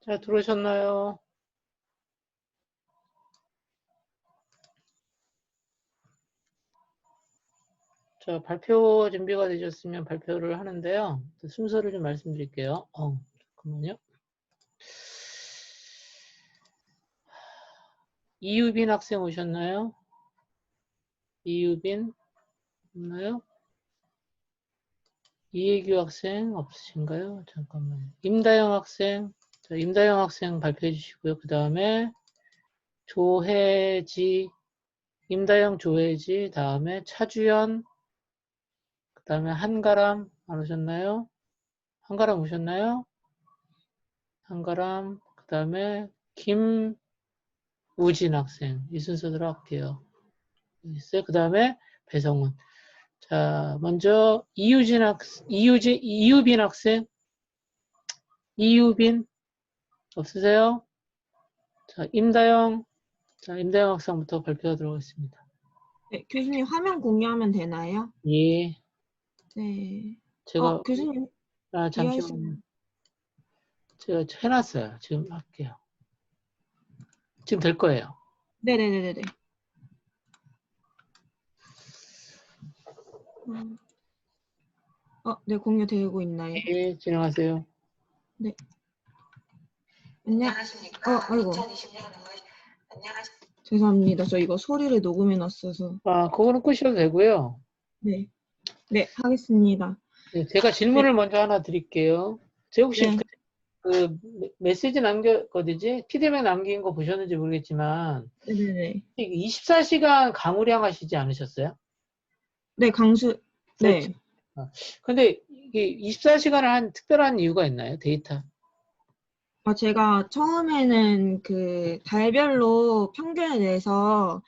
자, 들어오셨나요? 자, 발표 준비가 되셨으면 발표를 하는데요. 순서를 좀 말씀드릴게요. 잠깐만요. 이유빈 학생 오셨나요? 이유빈 없나요? 이혜규 학생 없으신가요? 잠깐만요. 임다영 학생, 자, 임다영 학생 발표해 주시고요. 그 다음에 조혜지, 임다영, 조혜지, 다음에 차주연, 그 다음에 한가람 안 오셨나요? 한가람 오셨나요? 한가람, 그 다음에 김우진 학생, 이 순서대로 할게요. 있어요. 그 다음에 배성훈. 자, 먼저 이유빈 학생, 이유빈 없으세요? 자, 임다영 학생부터 발표가 들어가겠습니다. 네, 교수님 화면 공유하면 되나요? 예. 네. 제가, 교수님 잠시만요. 제가 해놨어요. 지금 할게요. 지금 될 거예요. 네네네네. 네, 공유되고 있나요? 예, 진행하세요. 네. 안녕하십니까. 아이고. 2020년 5월 안녕하십니까. 죄송합니다. 저 이거 소리를 녹음해 놨어서. 그거는 끄셔도 되고요. 네. 네, 하겠습니다. 네, 제가 질문을 먼저 하나 드릴게요. 제가 혹시 네. 그 메시지 어디지? 피드백 남긴 거 보셨는지 모르겠지만, 네네네. 24시간 강우량 하시지 않으셨어요? 네, 강수. 그렇죠. 네. 근데 이게 24시간을 한 특별한 이유가 있나요? 데이터? 제가 처음에는 그 달별로 평균에 대해서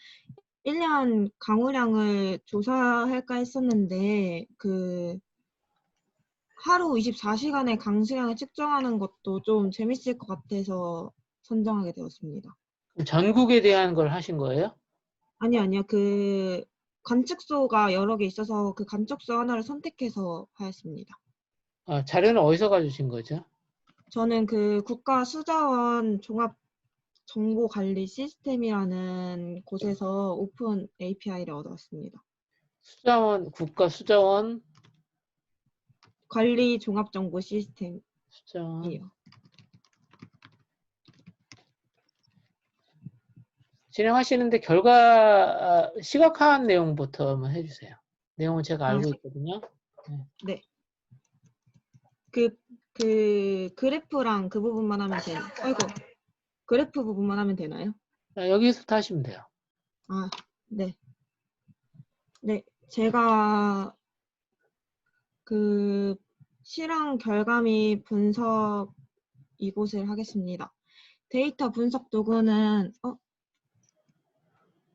1년 강우량을 조사할까 했었는데, 그 하루 24시간의 강수량을 측정하는 것도 좀 재밌을 것 같아서 선정하게 되었습니다. 전국에 대한 걸 하신 거예요? 아니요. 그 관측소가 여러 개 있어서 그 관측소 하나를 선택해서 하였습니다. 자료는 어디서 가주신 거죠? 저는 그 국가수자원 종합정보관리 시스템이라는 곳에서 오픈 API를 얻었습니다. 국가 수자원, 관리 종합정보 시스템이요. 수자원. 진행하시는데 시각화한 내용부터 한번 해주세요. 내용은 제가 알고 있거든요. 네. 그래프랑 그 부분만 하면 그래프 부분만 하면 되나요? 여기서부터 하시면 돼요. 네. 네, 제가 그 실험 결과및 분석 이곳을 하겠습니다. 데이터 분석 도구는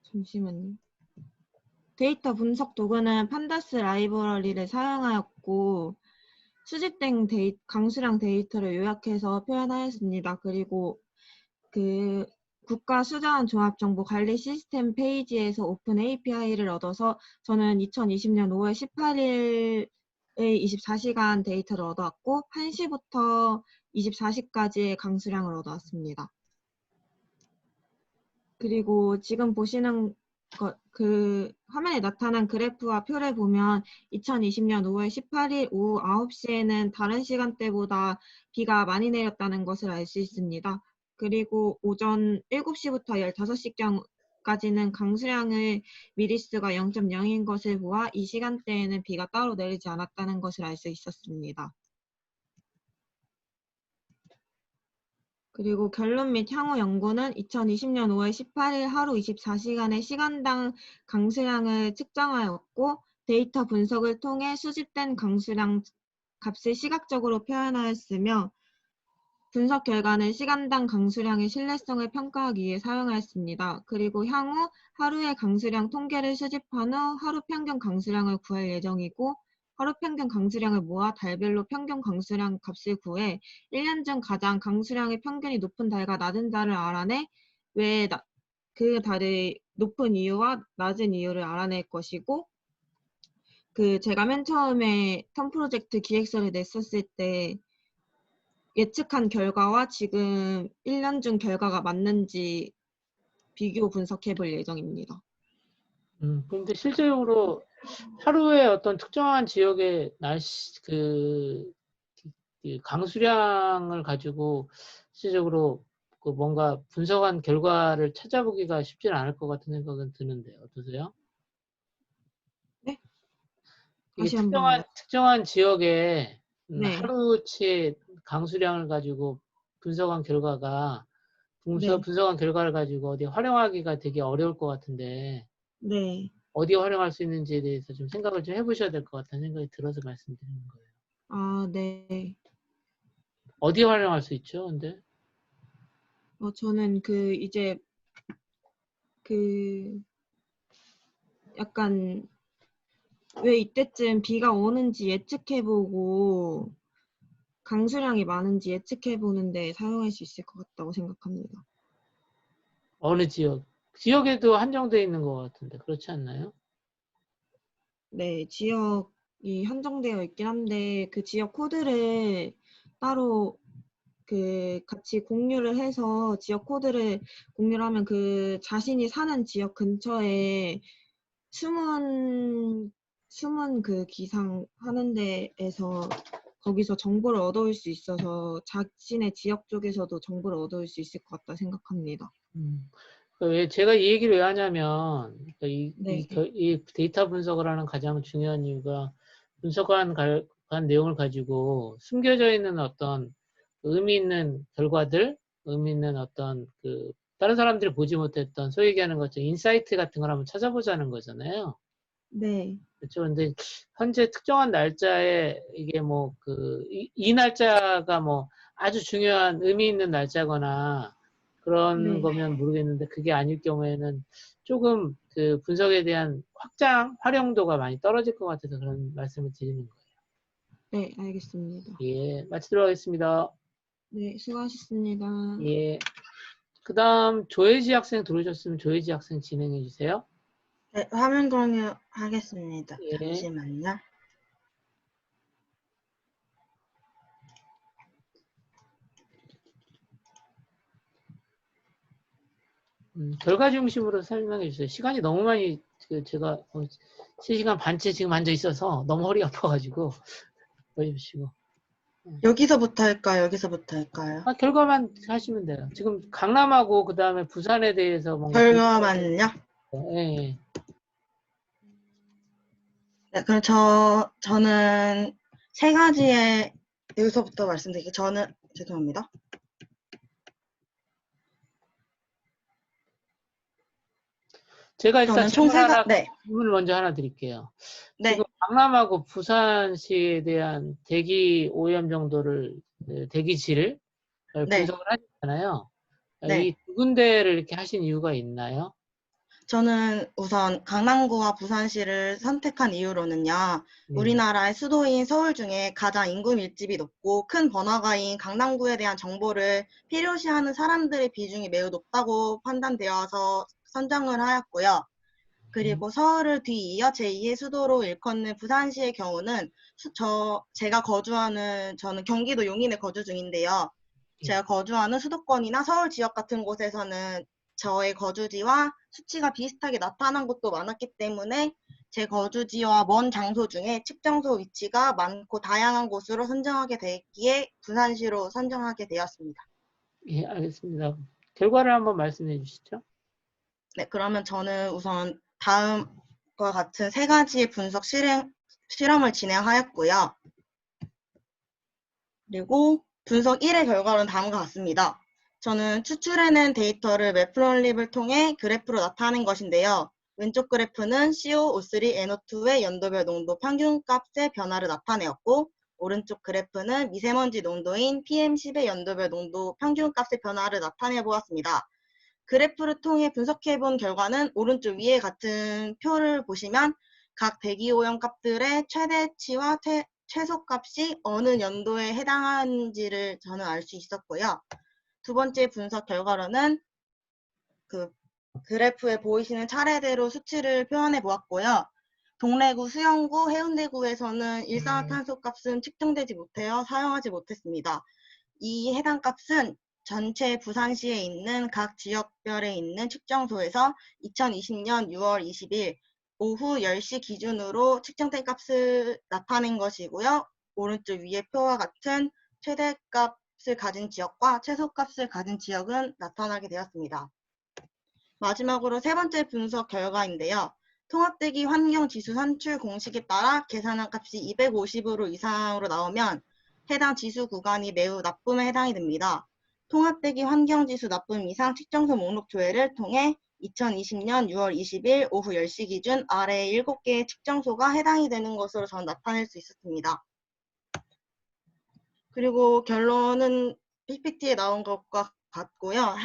잠시만요. 데이터 분석 도구는 판다스 라이브러리를 사용하였고 수집된 강수량 데이터를 요약해서 표현하였습니다. 그리고 그 국가수자원 종합정보관리 시스템 페이지에서 오픈 API를 얻어서 저는 2020년 5월 18일의 24시간 데이터를 얻어왔고 1시부터 24시까지의 강수량을 얻어왔습니다. 그리고 지금 보시는 그 화면에 나타난 그래프와 표를 보면 2020년 5월 18일 오후 9시에는 다른 시간대보다 비가 많이 내렸다는 것을 알 수 있습니다. 그리고 오전 7시부터 15시경까지는 강수량의 미리수가 0.0인 것을 보아 이 시간대에는 비가 따로 내리지 않았다는 것을 알 수 있었습니다. 그리고 결론 및 향후 연구는 2020년 5월 18일 하루 24시간의 시간당 강수량을 측정하였고 데이터 분석을 통해 수집된 강수량 값을 시각적으로 표현하였으며 분석 결과는 시간당 강수량의 신뢰성을 평가하기 위해 사용하였습니다. 그리고 향후 하루의 강수량 통계를 수집한 후 하루 평균 강수량을 구할 예정이고 하루 평균 강수량을 모아 달별로 평균 강수량 값을 구해 1년 중 가장 강수량의 평균이 높은 달과 낮은 달을 알아내 왜 그 달의 높은 이유와 낮은 이유를 알아낼 것이고 제가 맨 처음에 텀 프로젝트 기획서를 냈었을 때 예측한 결과와 지금 1년 중 결과가 맞는지 비교 분석해 볼 예정입니다. 그런데 실제적으로 하루에 어떤 특정한 지역의 그 강수량을 가지고 실제적으로 그 뭔가 분석한 결과를 찾아보기가 쉽지는 않을 것 같은 생각은 드는데 어떠세요? 네? 이게 다시 한번. 특정한 지역에 네. 하루치 강수량을 가지고 분석한 결과가 네. 분석한 결과를 가지고 어디 활용하기가 되게 어려울 것 같은데 네. 어디에 활용할 수 있는지에 대해서 좀 생각을 좀 해보셔야 될 것 같다는 생각이 들어서 말씀드리는 거예요. 아, 네. 어디에 활용할 수 있죠, 근데? 저는 이제 약간 왜 이때쯤 비가 오는지 예측해보고 강수량이 많은지 예측해보는데 사용할 수 있을 것 같다고 생각합니다. 어느 지역? 지역에도 한정되어 있는 것 같은데 그렇지 않나요? 네, 지역이 한정되어 있긴 한데 그 지역 코드를 따로 같이 공유를 해서 지역 코드를 공유를 하면 그 자신이 사는 지역 근처에 숨은 그 기상하는 데에서 거기서 정보를 얻어올 수 있어서 자신의 지역 쪽에서도 정보를 얻어올 수 있을 것 같다 생각합니다. 왜 제가 이 얘기를 왜 하냐면 네, 이 데이터 분석을 하는 가장 중요한 이유가 분석한 내용을 가지고 숨겨져 있는 어떤 의미 있는 결과들, 의미 있는 어떤 다른 사람들이 보지 못했던 소위 얘기하는 것처럼 인사이트 같은 걸 한번 찾아보자는 거잖아요. 네, 그렇죠. 근데 현재 특정한 날짜에 이게 이 날짜가 아주 중요한 의미 있는 날짜거나 그런 네, 거면 모르겠는데 그게 아닐 경우에는 조금 그 분석에 대한 활용도가 많이 떨어질 것 같아서 그런 말씀을 드리는 거예요. 네, 알겠습니다. 예, 마치도록 하겠습니다. 네, 수고하셨습니다. 예. 그 다음 조혜지 학생 들어오셨으면 조혜지 학생 진행해 주세요. 네, 화면 공유하겠습니다. 예. 잠시만요. 결과 중심으로 설명해 주세요. 시간이 너무 많이 제가 3시간 반째 지금 앉아 있어서 너무 허리 아파가지고 보십시오. 여기서부터 할까요? 여기서부터 할까요? 결과만 하시면 돼요. 지금 강남하고 그 다음에 부산에 대해서 뭔가 결과만요? 예, 예. 네, 그럼 저는 세 가지의 여기서부터 말씀드릴게요. 저는 죄송합니다. 제가 일단 저는 총 네, 질문을 먼저 하나 드릴게요. 지금 네, 강남하고 부산시에 대한 대기 오염 정도를 대기질을 네, 분석을 하셨잖아요. 이 네. 두 군데를 이렇게 하신 이유가 있나요? 저는 우선 강남구와 부산시를 선택한 이유로는요. 네. 우리나라의 수도인 서울 중에 가장 인구 밀집이 높고 큰 번화가인 강남구에 대한 정보를 필요시하는 사람들의 비중이 매우 높다고 판단되어서 선정을 하였고요. 그리고 서울을 뒤이어 제2의 수도로 일컫는 부산시의 경우는 저는 경기도 용인에 거주 중인데요. 제가 거주하는 수도권이나 서울 지역 같은 곳에서는 저의 거주지와 수치가 비슷하게 나타난 곳도 많았기 때문에 제 거주지와 먼 장소 중에 측정소 위치가 많고 다양한 곳으로 선정하게 됐기에 부산시로 선정하게 되었습니다. 예, 알겠습니다. 결과를 한번 말씀해 주시죠. 네, 그러면 저는 우선 다음과 같은 세 가지의 분석 실험을 진행하였고요. 그리고 분석 1의 결과는 다음과 같습니다. 저는 추출해낸 데이터를 매플론립을 통해 그래프로 나타낸 것인데요. 왼쪽 그래프는 CO53, NO2의 연도별 농도 평균값의 변화를 나타내었고, 오른쪽 그래프는 미세먼지 농도인 PM10의 연도별 농도 평균값의 변화를 나타내 보았습니다. 그래프를 통해 분석해본 결과는 오른쪽 위에 같은 표를 보시면 각 대기오염 값들의 최대치와 최소값이 어느 연도에 해당하는지를 저는 알 수 있었고요. 두 번째 분석 결과로는 그래프에 보이시는 차례대로 수치를 표현해 보았고요. 동래구, 수영구, 해운대구에서는 일산화탄소 값은 측정되지 못하여 사용하지 못했습니다. 이 해당 값은 전체 부산시에 있는 각 지역별에 있는 측정소에서 2020년 6월 20일 오후 10시 기준으로 측정된 값을 나타낸 것이고요. 오른쪽 위의 표와 같은 최대값을 가진 지역과 최소값을 가진 지역은 나타나게 되었습니다. 마지막으로 세 번째 분석 결과인데요. 통합대기 환경지수 산출 공식에 따라 계산한 값이 250으로 이상으로 나오면 해당 지수 구간이 매우 나쁨에 해당이 됩니다. 통합대기 환경지수 나쁨 이상 측정소 목록 조회를 통해 2020년 6월 20일 오후 10시 기준 아래 7개의 측정소가 해당이 되는 것으로 저는 나타낼 수 있었습니다. 그리고 결론은 PPT에 나온 것과 같고요.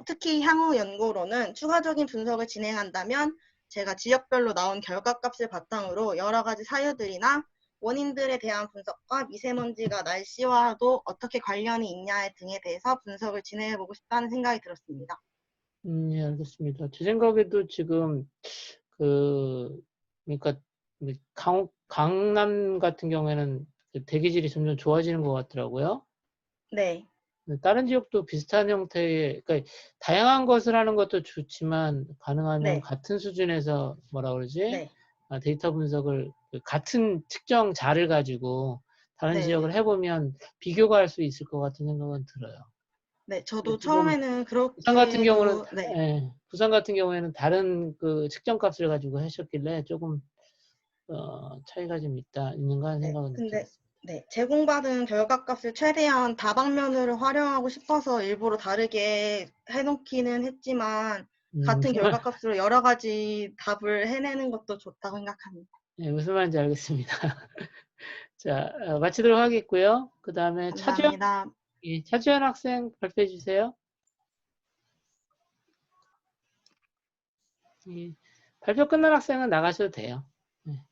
특히 향후 연구로는 추가적인 분석을 진행한다면 제가 지역별로 나온 결과값을 바탕으로 여러 가지 사유들이나 원인들에 대한 분석과 미세먼지가 날씨와도 어떻게 관련이 있냐 등에 대해서 분석을 진행해보고 싶다는 생각이 들었습니다. 예, 알겠습니다. 제 생각에도 지금 그러니까 강남 같은 경우에는 그 대기질이 점점 좋아지는 것 같더라고요. 네. 다른 지역도 비슷한 형태의, 그러니까 다양한 것을 하는 것도 좋지만 가능하면 네. 같은 수준에서 뭐라 그러지? 네. 데이터 분석을 같은 측정 자를 가지고 다른 네. 지역을 해보면 비교가 할 수 있을 것 같은 생각은 들어요. 네, 저도 지금 처음에는 부산 같은 경우는 그렇게도 네. 부산 같은 경우에는 다른 그 측정값을 가지고 하셨길래 조금 차이가 좀 있는가 하는 네, 생각은 근데 들었어요. 네, 제공받은 결과값을 최대한 다방면으로 활용하고 싶어서 일부러 다르게 해놓기는 했지만 같은 결과값으로 여러 가지 답을 해내는 것도 좋다고 생각합니다. 네, 무슨 말인지 알겠습니다. 자, 마치도록 하겠고요. 그 다음에 감사합니다. 차주연 학생 발표해 주세요. 발표 끝난 학생은 나가셔도 돼요. 네.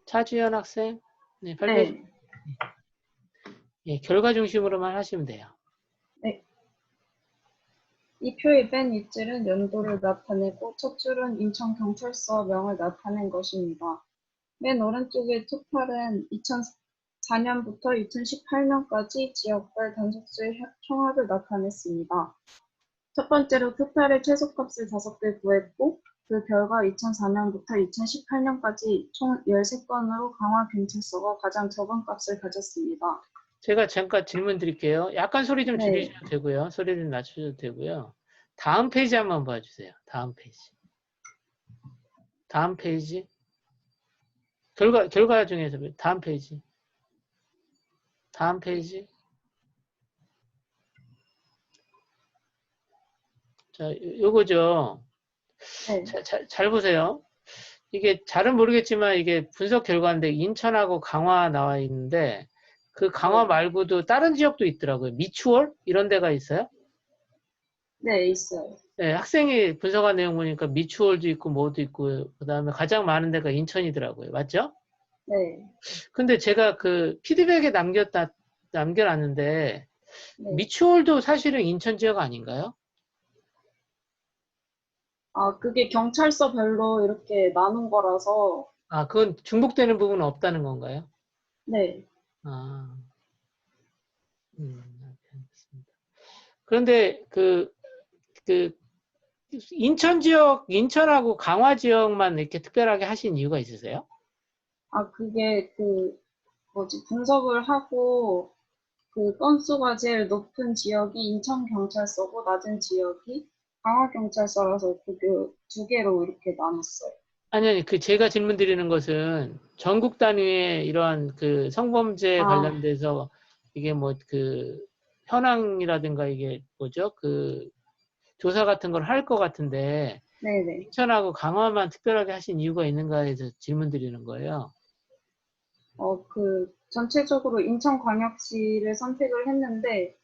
차주연 학생, 네, 발표해 주세요. 예, 결과 중심으로만 하시면 돼요. 네. 이 표의 맨 윗줄은 연도를 나타내고 첫 줄은 인천경찰서명을 나타낸 것입니다. 맨 오른쪽의 토탈은 2004년부터 2018년까지 지역별 단속수의 총합을 나타냈습니다. 첫 번째로 토탈의 최소값을 5개 구했고 그 결과 2004년부터 2018년까지 총 13건으로 강화경찰서가 가장 적은 값을 가졌습니다. 제가 잠깐 질문 드릴게요. 약간 소리 좀 네. 줄이셔도 되고요. 소리 좀 낮추셔도 되고요. 다음 페이지 한번 봐주세요. 다음 페이지. 다음 페이지. 결과 중에서 다음 페이지. 다음 페이지. 자, 요거죠. 네. 잘 보세요. 이게 잘은 모르겠지만 이게 분석 결과인데 인천하고 강화 나와 있는데 그 강화 말고도 다른 지역도 있더라고요. 미추홀 이런 데가 있어요? 네, 있어요. 네, 학생이 분석한 내용 보니까 미추홀도 있고 뭐도 있고 그다음에 가장 많은 데가 인천이더라고요. 맞죠? 네. 근데 제가 그 피드백에 남겨놨는데 네. 미추홀도 사실은 인천 지역 아닌가요? 아, 그게 경찰서별로 이렇게 나눈 거라서, 아, 그건 중복되는 부분은 없다는 건가요? 네. 아, 알겠습니다. 그런데 그 인천 지역, 인천하고 강화 지역만 이렇게 특별하게 하신 이유가 있으세요? 아, 그게 분석을 하고, 그 건수가 제일 높은 지역이 인천경찰서고, 낮은 지역이 강화경찰서라서 그 두 개로 이렇게 나눴어요. 아니, 제가 질문 드리는 것은 전국 단위의 이러한 그 성범죄 관련돼서 이게 뭐 현황이라든가 이게 뭐죠? 조사 같은 걸 할 것 같은데 네네. 인천하고 강화만 특별하게 하신 이유가 있는가 해서 질문 드리는 거예요. 전체적으로 인천광역시를 선택을 했는데,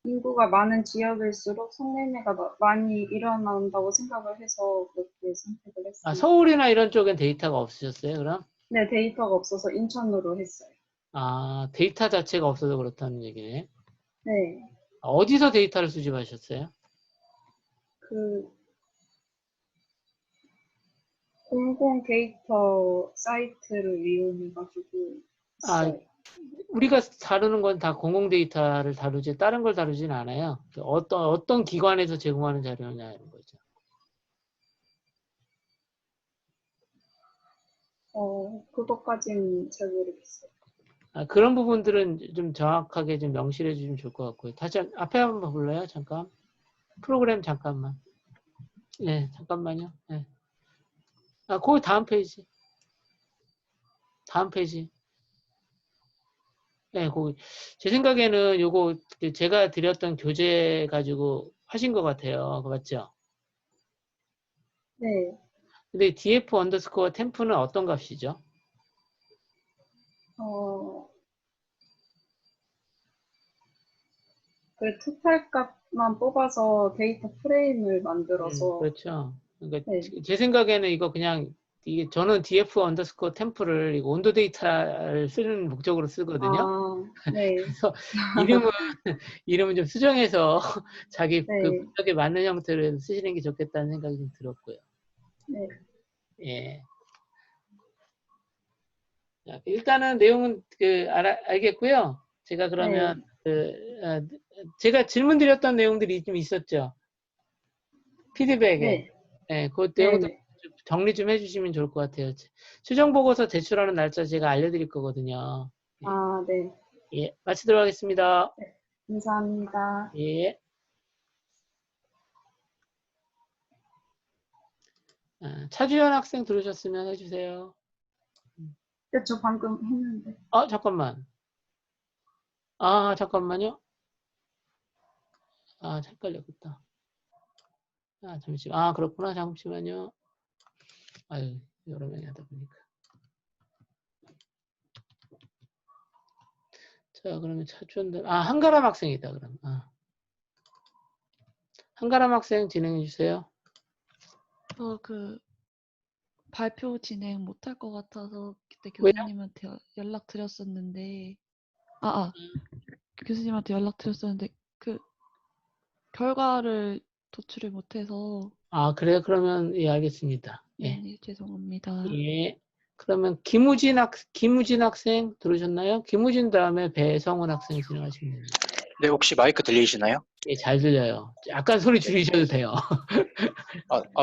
인구가 많은 지역일수록 성매매가 많이 일어난다고 생각을 해서 그렇게 선택을 했습니다. 아, 서울이나 이런 쪽엔 데이터가 없으셨어요, 그럼? 네, 데이터가 없어서 인천으로 했어요. 아, 데이터 자체가 없어서 그렇다는 얘기네. 네. 어디서 데이터를 수집하셨어요? 공공 데이터 사이트를 이용해가지고 아, 우리가 다루는 건 다 공공 데이터를 다루지 다른 걸 다루진 않아요. 어떤 기관에서 제공하는 자료냐는 거죠. 그것까지는 잘 모르겠어요. 그런 부분들은 좀 정확하게 좀 명시해 주시면 좋을 것 같고요. 다시 앞에 한번 볼래요? 잠깐. 프로그램 잠깐만. 네, 잠깐만요. 네. 그 다음 페이지. 다음 페이지. 네, 제 생각에는 요거 제가 드렸던 교재 가지고 하신 것 같아요. 그거 맞죠? 네. 근데 df 언더스코어 템프는 어떤 값이죠? 그 토탈 값만 뽑아서 데이터 프레임을 만들어서, 그렇죠. 그러니까 네. 제 생각에는 이거 그냥 저는 df 언더스코어 템프를 이거 온도 데이터를 쓰는 목적으로 쓰거든요. 네. 그래서 이름은 좀 수정해서 자기 그 네. 분석에 맞는 형태를 쓰시는 게 좋겠다는 생각이 좀 들었고요. 네. 예. 자, 일단은 내용은 알겠고요. 제가 그러면 제가 질문 드렸던 내용들이 좀 있었죠. 피드백에. 네. 그 네. 내용도 네. 정리 좀 해주시면 좋을 것 같아요. 수정 보고서 제출하는 날짜 제가 알려드릴 거거든요. 네. 예, 마치도록 하겠습니다. 감사합니다. 예. 차주연 학생 들으셨으면 해주세요. 네, 저 방금 했는데. 잠깐만. 잠깐만요. 헷갈렸겠다. 잠시만. 그렇구나. 잠시만요. 아유, 여러 명이 하다 보니까. 자, 그러면 차주연들. 한가람 학생이다, 그럼. 한가람 학생 진행해 주세요. 발표 진행 못할 것 같아서 그때 왜요? 교수님한테 연락드렸었는데, 교수님한테 연락드렸었는데, 결과를 도출을 못해서. 그래요? 그러면, 예, 알겠습니다. 예. 네, 죄송합니다. 예. 그러면 김우진 학생 들으셨나요? 김우진 다음에 배성훈 학생 진행하시면 됩니다. 네, 혹시 마이크 들리시나요? 예, 잘 들려요. 약간 소리 줄이셔도 돼요.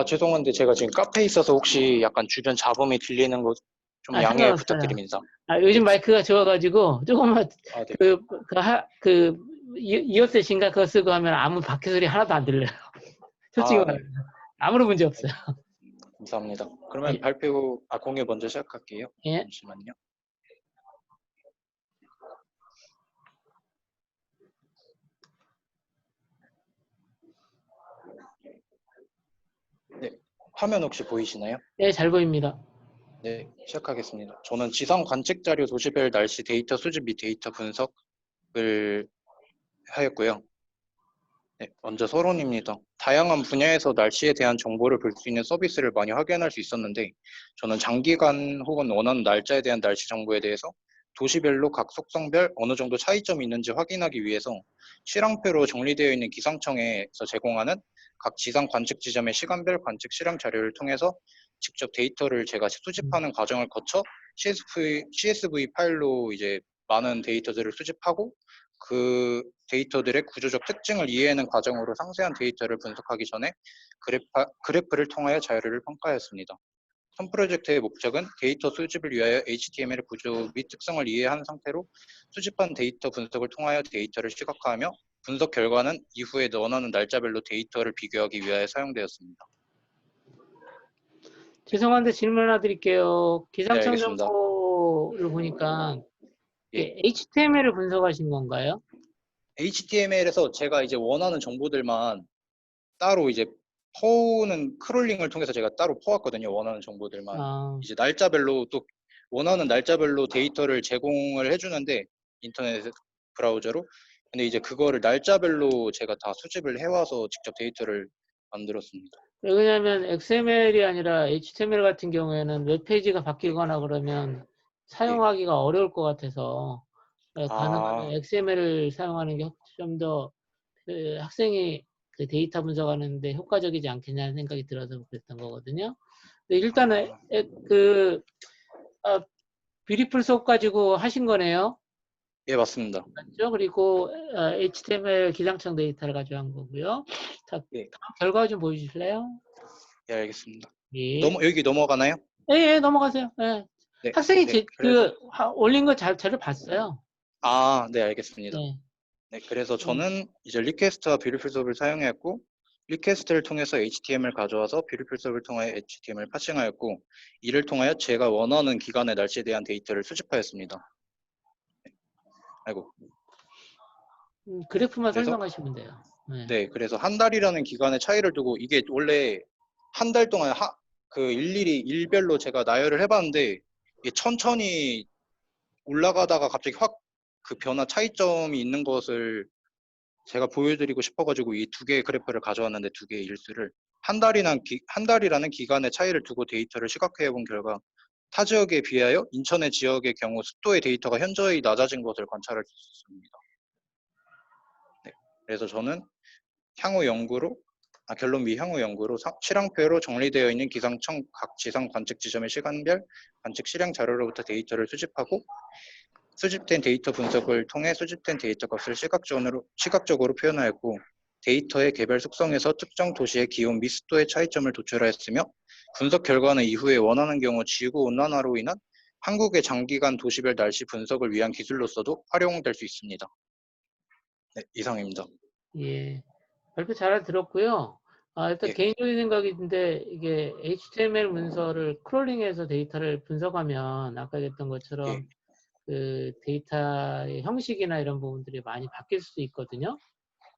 죄송한데 제가 지금 카페에 있어서 혹시 약간 주변 잡음이 들리는 거 좀 양해 상관없어요. 부탁드립니다. 요즘 마이크가 좋아가지고 조금만 네. 이어셋인가 그거 쓰고 하면 아무 밖에 소리 하나도 안 들려요. 솔직히 네. 말하면 아무런 문제 없어요. 감사합니다. 그러면 예. 공유 먼저 시작할게요. 예. 잠시만요. 네, 화면 혹시 보이시나요? 네, 잘 보입니다. 네, 시작하겠습니다. 저는 지상 관측 자료 도시별 날씨 데이터 수집 및 데이터 분석을 하였고요. 네, 먼저 서론입니다. 다양한 분야에서 날씨에 대한 정보를 볼 수 있는 서비스를 많이 확인할 수 있었는데, 저는 장기간 혹은 원하는 날짜에 대한 날씨 정보에 대해서 도시별로 각 속성별 어느 정도 차이점이 있는지 확인하기 위해서 실황표로 정리되어 있는 기상청에서 제공하는 각 지상 관측 지점의 시간별 관측 실황 자료를 통해서 직접 데이터를 제가 수집하는 과정을 거쳐 CSV 파일로 이제 많은 데이터들을 수집하고 그 데이터들의 구조적 특징을 이해하는 과정으로 상세한 데이터를 분석하기 전에 그래프를 통하여 자료를 평가하였습니다. 현 프로젝트의 목적은 데이터 수집을 위하여 HTML 구조 및 특성을 이해한 상태로 수집한 데이터 분석을 통하여 데이터를 시각화하며 분석 결과는 이후에 원하는 날짜별로 데이터를 비교하기 위하여 사용되었습니다. 죄송한데 질문 하나 드릴게요. 기상청 알겠습니다. 정보를 보니까 예. HTML을 분석하신 건가요? HTML에서 제가 이제 원하는 정보들만 따로 이제 크롤링을 통해서 제가 따로 퍼왔거든요. 원하는 정보들만. 이제 날짜별로 또 원하는 날짜별로 데이터를 제공을 해주는데 인터넷 브라우저로. 근데 이제 그거를 날짜별로 제가 다 수집을 해와서 직접 데이터를 만들었습니다. 왜냐하면 XML이 아니라 HTML 같은 경우에는 웹페이지가 바뀌거나 그러면 사용하기가 어려울 것 같아서 가능하면 XML을 사용하는 게 좀 더 학생이 그 데이터 분석하는데 효과적이지 않겠냐는 생각이 들어서 그랬던 거거든요. 근데 일단은 뷰티풀 속 가지고 하신 거네요. 예, 맞습니다. 맞죠? 그리고 HTML 기상청 데이터를 가지고 한 거고요. 자, 예. 다음 결과 좀 보여주실래요? 예, 알겠습니다. 예. 여기 넘어가나요? 예, 예, 넘어가세요. 예. 네. 학생이 네, 그래서 올린 거 저를 봤어요. 네, 알겠습니다. 네. 네, 그래서 저는 이제 리퀘스트와 뷰티풀 수업을 사용했고, 리퀘스트를 통해서 HTML 가져와서 뷰티풀 수업을 통해 HTML 파싱하였고, 이를 통하여 제가 원하는 기간의 날씨에 대한 데이터를 수집하였습니다. 아이고. 그래프만 그래서 설명하시면 돼요. 네. 네, 그래서 한 달이라는 기간의 차이를 두고 이게 원래 한 달 동안 일일이 일별로 제가 나열을 해봤는데 이게 천천히 올라가다가 갑자기 확 그 변화 차이점이 있는 것을 제가 보여드리고 싶어가지고 이 두 개의 그래프를 가져왔는데 두 개의 일수를 한 달이라는 기간의 차이를 두고 데이터를 시각화해 본 결과 타 지역에 비하여 인천의 지역의 경우 습도의 데이터가 현저히 낮아진 것을 관찰할 수 있습니다. 네, 그래서 저는 결론 미 향후 연구로 실황표로 정리되어 있는 기상청 각 지상 관측 지점의 시간별 관측 실행 자료로부터 데이터를 수집하고 수집된 데이터 분석을 통해 수집된 데이터 값을 시각적으로 표현하였고 데이터의 개별 속성에서 특정 도시의 기온 및 습도의 차이점을 도출하였으며 분석 결과는 이후에 원하는 경우 지구온난화로 인한 한국의 장기간 도시별 날씨 분석을 위한 기술로서도 활용될 수 있습니다. 네, 이상입니다. 예. 발표 잘 들었고요. 일단 예. 개인적인 생각인데 이게 HTML 문서를 크롤링해서 데이터를 분석하면 아까 했던 것처럼 예. 그 데이터의 형식이나 이런 부분들이 많이 바뀔 수도 있거든요.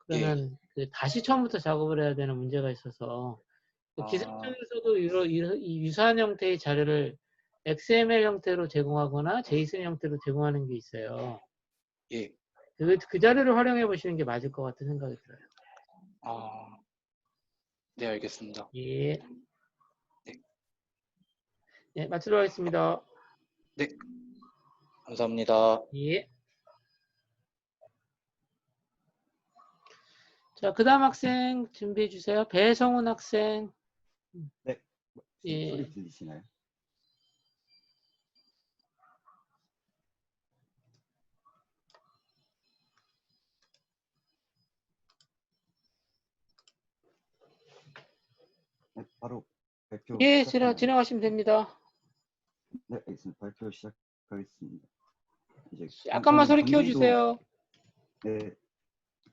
그러면 다시 처음부터 작업을 해야 되는 문제가 있어서 기상청에서도 이 유사한 형태의 자료를 XML 형태로 제공하거나 JSON 형태로 제공하는 게 있어요. 예. 그 자료를 활용해 보시는 게 맞을 것 같은 생각이 들어요. 네, 알겠습니다. 예. 네. 네, 마치도록 하겠습니다. 네, 감사합니다. 예. 자, 그 다음 학생 준비해 주세요. 배성훈 학생. 네. 예. 소리 들리시나요? 네, 바로 발표 예, 시작하나요? 진행하시면 됩니다. 네, 알겠습니다. 발표 시작하겠습니다. 이제 약간만 소리 경기도- 키워주세요. 네,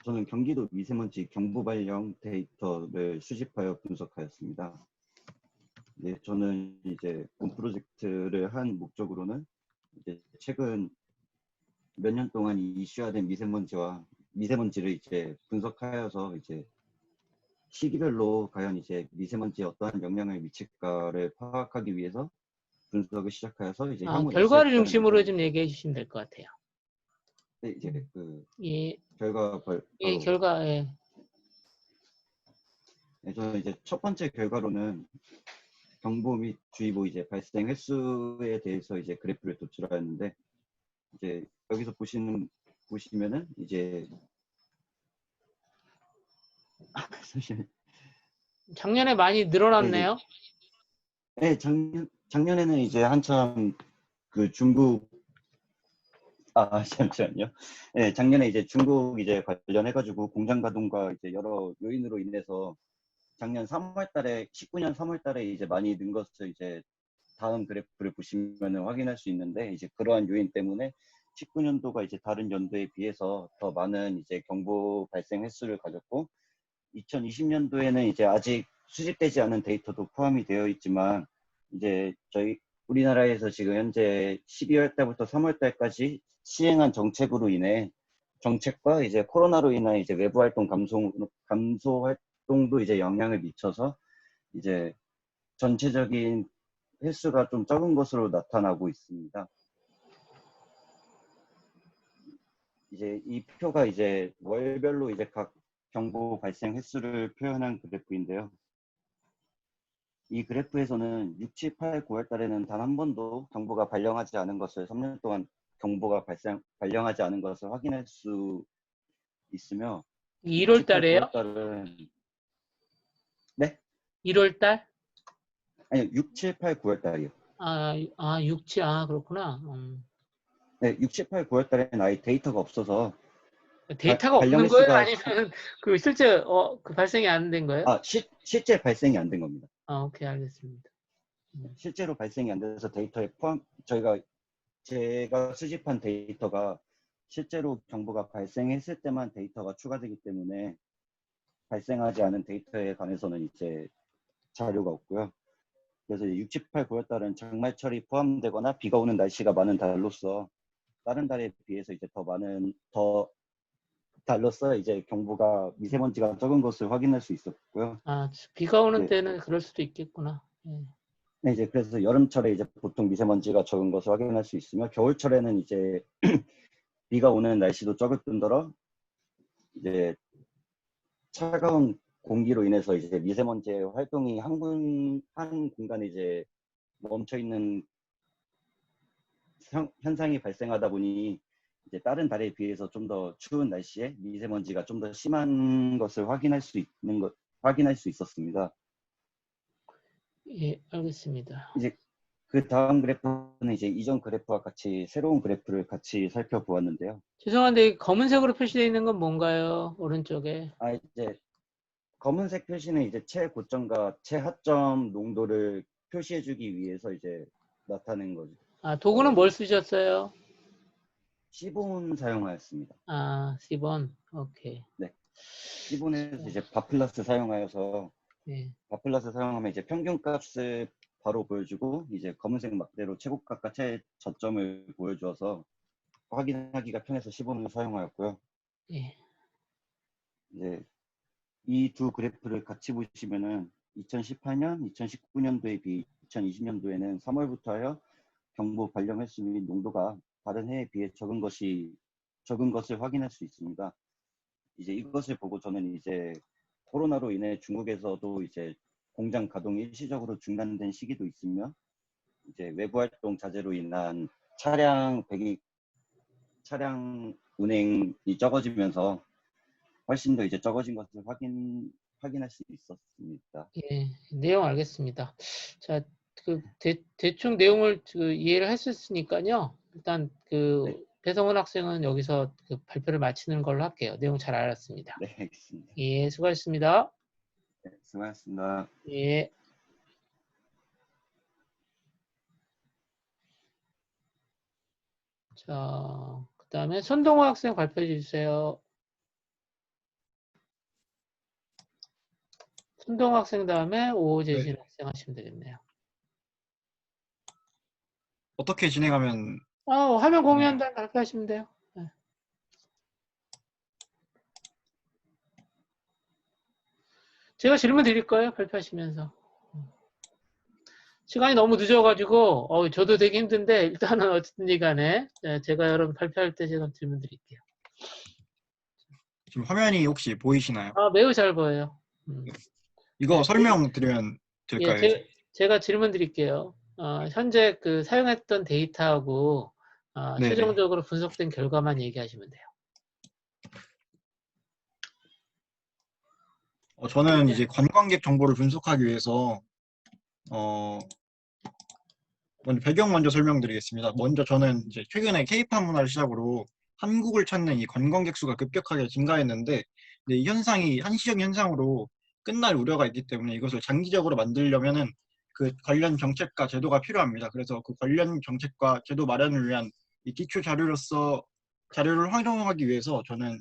저는 경기도 미세먼지 경보 발령 데이터를 수집하여 분석하였습니다. 네, 저는 이제 본 프로젝트를 한 목적으로는 이제 최근 몇 년 동안 이슈화된 미세먼지를 이제 분석하여서 이제 시기별로 과연 이제 미세먼지에 어떠한 영향을 미칠까를 파악하기 위해서 분석을 시작하여서 이제 향후 결과를 날씨에 중심으로 따른 좀 얘기해 주시면 될 것 같아요. 네, 이제 그 예, 결과 예, 결과, 예. 네, 저는 이제 첫 번째 결과로는 경보 및 주의보 이제 발생 횟수에 대해서 이제 그래프를 도출하였는데 이제 여기서 보시면은 이제 잠시만요. 작년에 많이 늘어났네요. 네, 작년에는 이제 한참 그 중국 잠시만요. 네, 작년에 이제 중국 이제 관련해가지고 공장 가동과 이제 여러 요인으로 인해서 작년 3월달에 19년 3월달에 이제 많이 는 것을 이제 다음 그래프를 보시면은 확인할 수 있는데 이제 그러한 요인 때문에 19년도가 이제 다른 연도에 비해서 더 많은 이제 경보 발생 횟수를 가졌고 2020년도에는 이제 아직 수집되지 않은 데이터도 포함이 되어 있지만 이제 저희 우리나라에서 지금 현재 12월 달부터 3월 달까지 시행한 정책과 이제 코로나로 인한 이제 외부 활동 감소 활동도 이제 영향을 미쳐서 이제 전체적인 횟수가 좀 적은 것으로 나타나고 있습니다. 이제 이 표가 이제 월별로 이제 각 경보 발생 횟수를 표현한 그래프인데요. 이 그래프에서는 6, 7, 8, 9월 달에는 단 한 번도 경보가 발령하지 않은 것을 3년 동안 경보가 발령하지 않은 것을 확인할 수 있으며 1월 달에요? 9월 달은 네? 1월 달? 아니요, 6, 7, 8, 9월 달이요. 6치, 그렇구나. 네, 6, 7, 8, 9월 달에는 아예 데이터가 없어서 데이터가 발령 없는 거예요? 횟수가 아니면 그 실제 그 발생이 안 된 거예요? 실제 발생이 안 된 겁니다. 오케이, 알겠습니다. 실제로 발생이 안 돼서 데이터에 제가 수집한 데이터가 실제로 정보가 발생했을 때만 데이터가 추가되기 때문에 발생하지 않은 데이터에 관해서는 이제 자료가 없고요. 그래서 6, 7, 8, 9월 달은 장마철이 포함되거나 비가 오는 날씨가 많은 달로서 다른 달에 비해서 이제 더 달로서 이제 경보가 미세먼지가 적은 것을 확인할 수 있었고요. 비가 오는 네. 때는 그럴 수도 있겠구나. 네, 이제 그래서 여름철에 이제 보통 미세먼지가 적은 것을 확인할 수 있으며 겨울철에는 이제 비가 오는 날씨도 적을 뿐더러 이제 차가운 공기로 인해서 이제 미세먼지의 활동이 한 공간에 이제 멈춰 있는 현상이 발생하다 보니 이제 다른 달에 비해서 좀 더 추운 날씨에 미세먼지가 좀 더 심한 것을 확인할 수 있었습니다. 예, 알겠습니다. 이제 그 다음 그래프는 이제 이전 그래프와 같이 새로운 그래프를 같이 살펴보았는데요. 죄송한데 검은색으로 표시되어 있는 건 뭔가요? 오른쪽에. 이제 검은색 표시는 이제 최고점과 최하점 농도를 표시해주기 위해서 이제 나타낸 거죠. 도구는 뭘 쓰셨어요? 시본 사용하였습니다. 시본. 오케이. 네. 시본에서 이제 바플러스 사용하여서 네. 바플러스 사용하면 이제 평균값을 바로 보여주고 이제 검은색 막대로 최고값과 최저점을 보여주어서 확인하기가 편해서 시본을 사용하였고요. 예. 이제 이 두 그래프를 같이 보시면은 2018년, 2019년도에 비해 2020년도에는 3월부터 하여 경보 발령 횟수 및 농도가 다른 해에 비해 적은 것을 확인할 수 있습니다. 이제 이것을 보고 저는 이제 코로나로 인해 중국에서도 이제 공장 가동이 일시적으로 중단된 시기도 있으며 이제 외부 활동 자제로 인한 차량 운행이 적어지면서 훨씬 더 이제 적어진 것을 확인할 수 있었습니다. 예, 내용 알겠습니다. 자, 대충 내용을 이해를 했었으니까요. 일단 네. 배성훈 학생은 여기서 발표를 마치는 걸로 할게요. 내용 잘 알았습니다. 네, 알겠습니다. 예, 수고하셨습니다. 네, 수고하셨습니다. 예. 자, 그 다음에 손동호 학생 발표해 주세요. 손동호 학생 다음에 오재진 학생 하시면 되겠네요. 어떻게 진행하면 화면 공유한 다음에 발표하시면 돼요. 네. 제가 질문 드릴 거예요, 발표하시면서. 시간이 너무 늦어가지고, 저도 되게 힘든데, 일단은 어쨌든 간에, 제가 여러분 발표할 때 제가 질문 드릴게요. 지금 화면이 혹시 보이시나요? 매우 잘 보여요. 이거 설명드리면 될까요? 예, 제가 질문 드릴게요. 현재 사용했던 데이터하고, 네네. 최종적으로 분석된 결과만 얘기하시면 돼요. 저는 이제 관광객 정보를 분석하기 위해서 배경 먼저 설명드리겠습니다. 먼저 저는 이제 최근에 K-팝 문화를 시작으로 한국을 찾는 이 관광객 수가 급격하게 증가했는데, 근데 이 현상이 한시적 현상으로 끝날 우려가 있기 때문에 이것을 장기적으로 만들려면은 그 관련 정책과 제도가 필요합니다. 그래서 그 관련 정책과 제도 마련을 위한 이 기초 자료를 활용하기 위해서 저는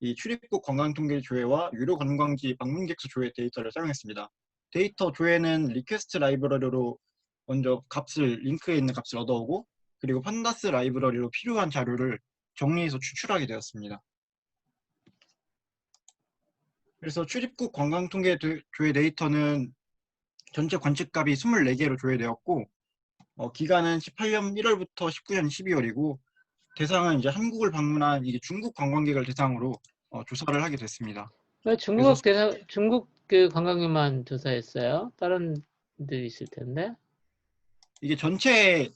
이 출입국 관광통계 조회와 유료 관광지 방문객 수 조회 데이터를 사용했습니다. 데이터 조회는 리퀘스트 라이브러리로 먼저 링크에 있는 값을 얻어오고, 그리고 판다스 라이브러리로 필요한 자료를 정리해서 추출하게 되었습니다. 그래서 출입국 관광통계 조회 데이터는 전체 관측값이 24개로 조회되었고, 기간은 18년 1월부터 19년 12월이고, 대상은 이제 한국을 방문한 이게 중국 관광객을 대상으로 조사를 하게 됐습니다. 왜 중국 관광객만 조사했어요? 다른 분들이 있을 텐데. 이게 전체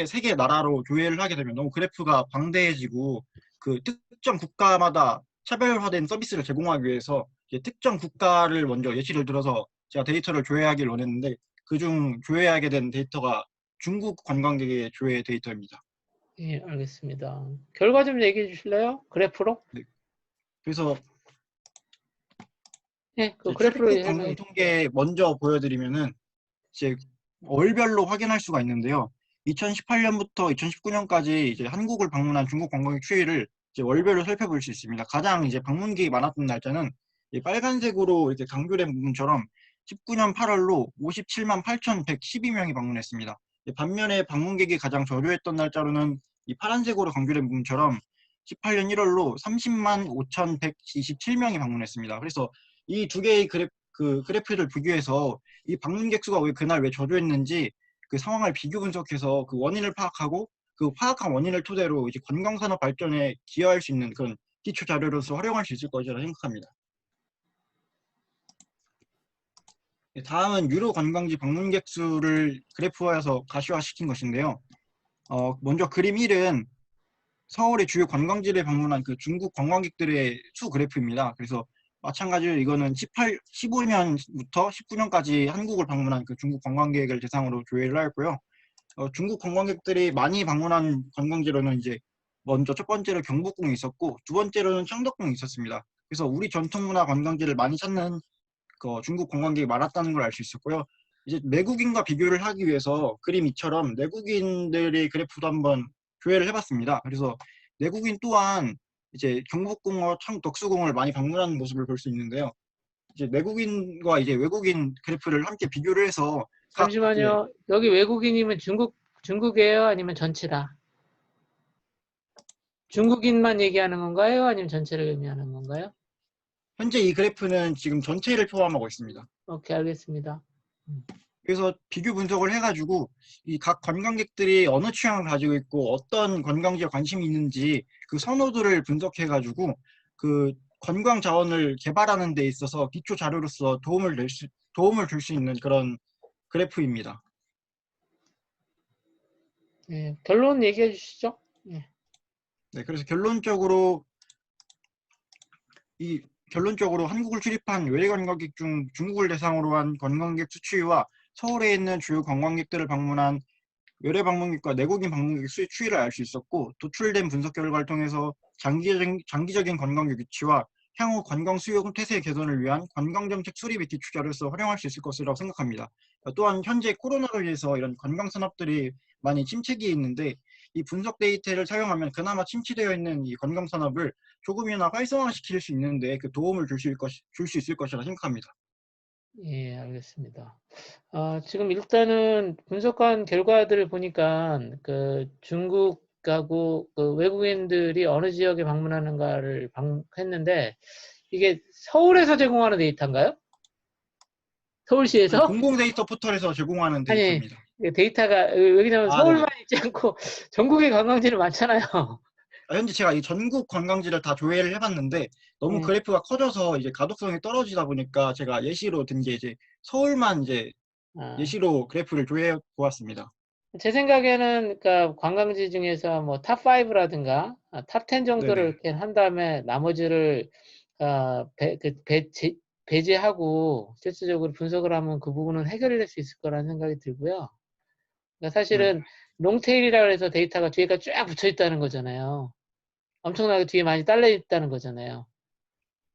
세계 나라로 조회를 하게 되면 너무 그래프가 방대해지고, 그 특정 국가마다 차별화된 서비스를 제공하기 위해서 이제 특정 국가를 먼저 예시를 들어서 제가 데이터를 조회하기를 원했는데, 그중 조회하게 된 데이터가 중국 관광객의 조회 데이터입니다. 예, 알겠습니다. 결과 좀 얘기해 주실래요? 그래프로? 그래서 예, 그 이제 그래프로 출입국 설명해 관광 주세요. 통계 먼저 보여드리면은 이제 월별로 확인할 수가 있는데요. 2018년부터 2019년까지 이제 한국을 방문한 중국 관광객 추이를 이제 월별로 살펴볼 수 있습니다. 가장 이제 방문객이 많았던 날짜는 이 빨간색으로 이렇게 강조된 부분처럼 19년 8월로 57만 8,112명이 방문했습니다. 반면에 방문객이 가장 저조했던 날짜로는 이 파란색으로 강조된 부분처럼 18년 1월로 30만 5,127명이 방문했습니다. 그래서 이 두 개의 그래프를 비교해서 이 방문객 수가 왜 그날 왜 저조했는지 그 상황을 비교 분석해서 그 원인을 파악하고 그 파악한 원인을 토대로 이제 관광산업 발전에 기여할 수 있는 그런 기초 자료로서 활용할 수 있을 것이라 생각합니다. 다음은 유로 관광지 방문객 수를 그래프화해서 가시화시킨 것인데요. 먼저 그림 1은 서울의 주요 관광지를 방문한 그 중국 관광객들의 수 그래프입니다. 그래서 마찬가지로 이거는 15년부터 19년까지 한국을 방문한 그 중국 관광객을 대상으로 조회를 하였고요. 중국 관광객들이 많이 방문한 관광지로는 이제 먼저 첫 번째로 경복궁이 있었고 두 번째로는 창덕궁이 있었습니다. 그래서 우리 전통문화 관광지를 많이 찾는 그 중국 관광객이 많았다는 걸 알 수 있었고요. 이제 내국인과 비교를 하기 위해서 그림 2처럼 내국인들의 그래프도 한번 조회를 해봤습니다. 그래서 내국인 또한 이제 경복궁과 덕수궁을 많이 방문하는 모습을 볼 수 있는데요. 이제 내국인과 이제 외국인 그래프를 함께 비교를 해서 각 이제 잠시만요. 여기 외국인이면 중국이에요? 아니면 전체다? 중국인만 얘기하는 건가요? 아니면 전체를 의미하는 건가요? 현재 이 그래프는 지금 전체를 포함하고 있습니다. 오케이, 알겠습니다. 그래서 비교 분석을 해가지고 이 각 관광객들이 어느 취향을 가지고 있고 어떤 관광지에 관심이 있는지 그 선호도를 분석해가지고 그 관광 자원을 개발하는 데 있어서 기초 자료로서 도움을 줄 수 있는 그런 그래프입니다. 예, 결론 얘기해 주시죠. 예. 네, 그래서 결론적으로 한국을 출입한 외래 관광객 중 중국을 대상으로 한 관광객 수치와 서울에 있는 주요 관광객들을 방문한 외래 방문객과 내국인 방문객 수의 추이를 알 수 있었고 도출된 분석 결과를 통해서 장기적인 관광객 유치와 향후 관광 수요 태세 개선을 위한 관광정책 수립의 기초자료로서 활용할 수 있을 것이라고 생각합니다. 또한 현재 코로나로 인해서 이런 관광 산업들이 많이 침체기에 있는데 이 분석 데이터를 사용하면 그나마 침체되어 있는 이 관광 산업을 조금이나 활성화시킬 수 있는데 그 도움을 줄 수 있을 것이라 생각합니다. 예, 알겠습니다. 지금 일단은 분석한 결과들을 보니까 그 중국하고 그 외국인들이 어느 지역에 방문하는가를 했는데 이게 서울에서 제공하는 데이터인가요? 서울시에서? 공공 데이터 포털에서 제공하는 아니, 데이터입니다. 데이터가 왜냐면 네네. 서울만 있지 않고 전국의 관광지는 많잖아요. 현재 제가 이 전국 관광지를 다 조회를 해봤는데 너무 네. 그래프가 커져서 이제 가독성이 떨어지다 보니까 제가 예시로 든 게 이제 서울만 이제 예시로 그래프를 조회해 보았습니다. 제 생각에는 그러니까 관광지 중에서 뭐 탑 5라든가 탑 10 정도를 네네. 이렇게 한 다음에 나머지를 배제하고 실질적으로 분석을 하면 그 부분은 해결이 될 수 있을 거라는 생각이 들고요. 그러니까 사실은 롱테일이라고 해서 데이터가 뒤에가 쫙 붙여 있다는 거잖아요. 엄청나게 뒤에 많이 딸려 있다는 거잖아요.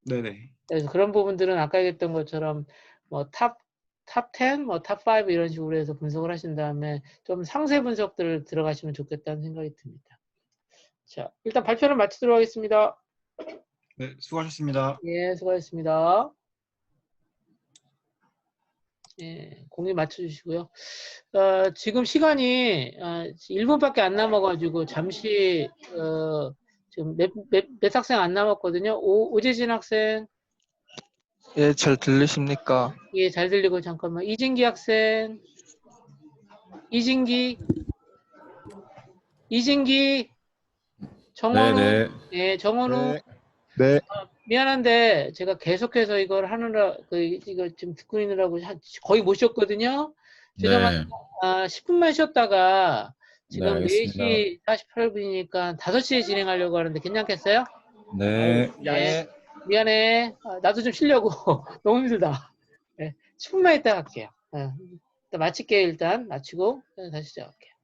네네. 그래서 그런 부분들은 아까 얘기했던 것처럼 뭐 탑 10, 뭐 탑 5 이런 식으로 해서 분석을 하신 다음에 좀 상세 분석들을 들어가시면 좋겠다는 생각이 듭니다. 자, 일단 발표를 마치도록 하겠습니다. 네, 수고하셨습니다. 예, 수고하셨습니다. 예, 공유 맞춰주시고요. 지금 시간이 1분밖에 안 남아가지고 잠시 지금 몇 학생 안 남았거든요. 오재진 학생. 예, 잘 들리십니까? 예, 잘 들리고 잠깐만. 이진기 학생. 이진기. 정원우. 네네. 예, 정원우. 네. 미안한데 제가 계속해서 이걸 하느라 이거 지금 듣고 있느라고 거의 못 쉬었거든요. 죄송합니다. 10분만 쉬었다가 지금 네, 알겠습니다. 4시 48분이니까 5시에 진행하려고 하는데 괜찮겠어요? 네. 네. 미안해. 나도 좀 쉬려고. 너무 힘들다. 네, 10분만 있다 갈게요. 일단 마칠게요. 일단 마치고 다시 시작할게요.